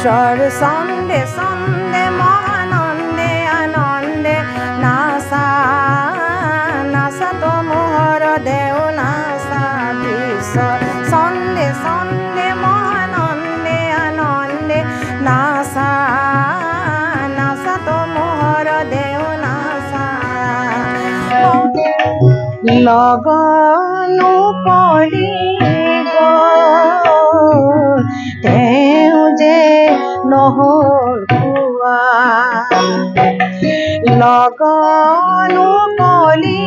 ঈশ্বর ছন্দে ছন্দে মহানন্দে আনন্দে নাচা নাচা তো মোহর দেও নাচা বিশ্ব ছন্দে ছন্দে মহানন্দে আনন্দে নাচা নাচা তো মোহর দেও নাচা লগনো কৰি তেওঁ যে নহল খোৱা লগনো কৰি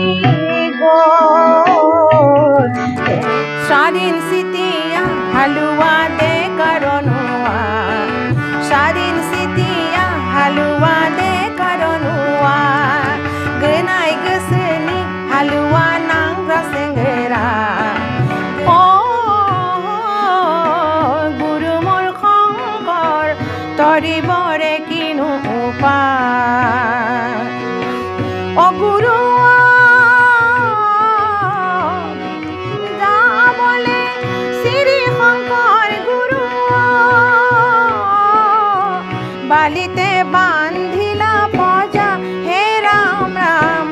স্বাধীন চিতিয়া হালুৱা দে কাৰণুৱা স্বাধীন চিতিয়া হালুৱা দে কাৰণুৱা গনাই গোসনি হালুৱা নাংগ্ৰা সেঙ্গেৰা গুরু মোর শঙ্কর তরিবরে কিনো উপায় ও গুরু যাবলে শ্রী শঙ্কর গুরু বালিতে বান্ধিলা পজা হে রাম রাম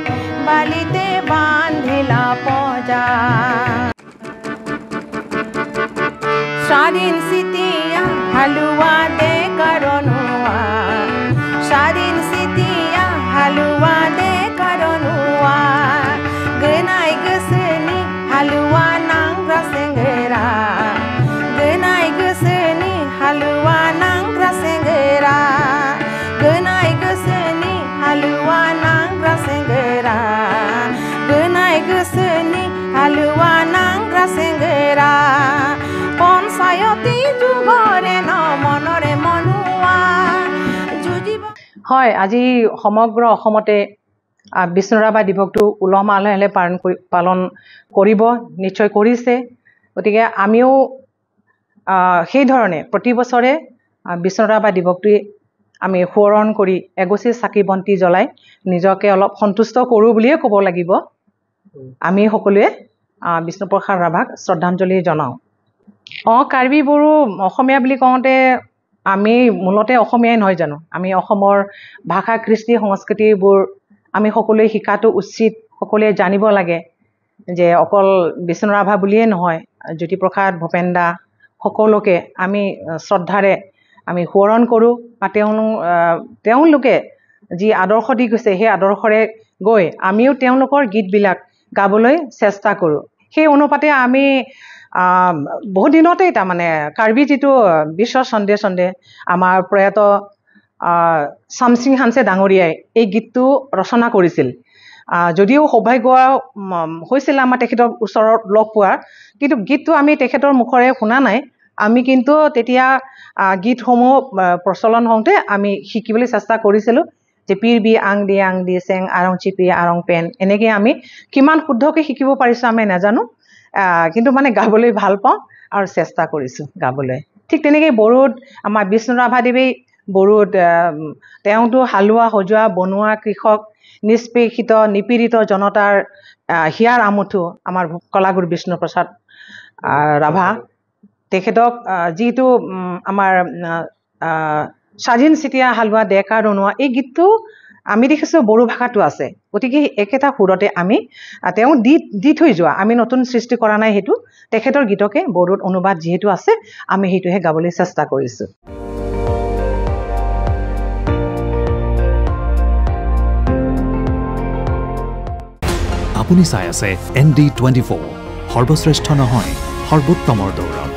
বালিতে বান্ধিলা পজা স্বাধীন চিতিয়া হালুৱা দে কাৰণুৱা স্বাধীন চিতিয়া হালুৱা দে কাৰণুৱা গনাই গোসনি হালুৱা নাংগ্ৰা সেঙ্গেৰা গনাই গোসনি হালুৱা নাংগ্ৰা সেঙ্গেৰা গনাই গোসনি হালুৱা নাংগ্ৰা সেঙ্গেৰা গনাই গোসনি হালুৱা নাংগ্ৰা সেঙ্গেৰা পঞ্চায়তী যুগৰে ন মনৰে মনুৱা যুঁজিব হয় আজি সমগ্ৰ অসমতে বিষ্ণুৰাভা দিৱসটো উলহ মালহেৰে পালন কৰিব নিশ্চয় কৰিছে গতিকে আমিও সেই ধৰণে প্ৰতি বছৰে বিষ্ণুৰাভা দিৱসটো আমি সোঁৱৰণ কৰি এগছি চাকি বন্তি জ্বলাই নিজকে অলপ সন্তুষ্ট কৰোঁ বুলিয়ে ক'ব লাগিব আমি সকলোৱে বিষ্ণুপ্ৰসাদ ৰাভাক শ্ৰদ্ধাঞ্জলি জনাওঁ কাৰ্বি বড়ো অসমীয়া বুলি কওঁতে আমি মূলতে অসমীয়াই নহয় জানো আমি অসমৰ ভাষা কৃষ্টি সংস্কৃতিবোৰ আমি সকলোৱে শিকাটো উচিত সকলোৱে জানিব লাগে যে অকল বিষ্ণুৰাভা বুলিয়ে নহয় জ্যোতিপ্ৰসাদ ভূপেন দা সকলোকে আমি শ্ৰদ্ধাৰে আমি সোঁৱৰণ কৰোঁ বা তেওঁলোকে যি আদৰ্শ দি গৈছে সেই আদৰ্শৰে গৈ আমিও তেওঁলোকৰ গীতবিলাক গাবলৈ চেষ্টা কৰোঁ সেই অনুপাতে আমি বহুত দিনতেই তাৰমানে কাৰ্বি যিটো বিশ্ব ছন্দে ছন্দে আমাৰ প্ৰয়াত শামসিং হানছে ডাঙৰীয়াই এই গীতটো ৰচনা কৰিছিল যদিও সৌভাগ্য হৈছিল আমাৰ তেখেতৰ ওচৰত লগ পোৱাৰ কিন্তু গীতটো আমি তেখেতৰ মুখৰে শুনা নাই আমি কিন্তু তেতিয়া গীতসমূহ প্ৰচলন হওঁতে আমি শিকিবলৈ চেষ্টা কৰিছিলোঁ যে পীৰ বি আং দি চেং আৰং চিপি আৰং পেন এনেকৈ আমি কিমান শুদ্ধকৈ শিকিব পাৰিছোঁ আমি নাজানো কিন্তু মানে গাবলৈ ভাল পাওঁ আৰু চেষ্টা কৰিছোঁ গাবলৈ ঠিক তেনেকৈ বড়োত আমাৰ বিষ্ণুৰাভাদেৱে বড়োত তেওঁতো হালোৱা সজোৱা বনোৱা কৃষক নিষ্পেষিত নিপীড়িত জনতাৰ হিয়াৰ আমঠু আমাৰ কলাগুৰু বিষ্ণুপ্ৰসাদ ৰাভা তেখেতক যিটো আমাৰ স্বাধীন চিতিয়া হালোৱা দে কাৰণুৱা এই গীতটো আমি দেখিছোঁ বড়ো ভাষাটো আছে গতিকে একেটা সুৰতে আমি তেওঁ দি থৈ যোৱা আমি নতুন সৃষ্টি কৰা নাই সেইটো তেখেতৰ গীতকে বড়োত অনুবাদ যিহেতু আছে আমি সেইটোহে গাবলৈ চেষ্টা কৰিছোঁ আপুনি চাই আছে ND24 সৰ্বশ্ৰেষ্ঠ নহয় সৰ্বোত্তমৰ দৌৰ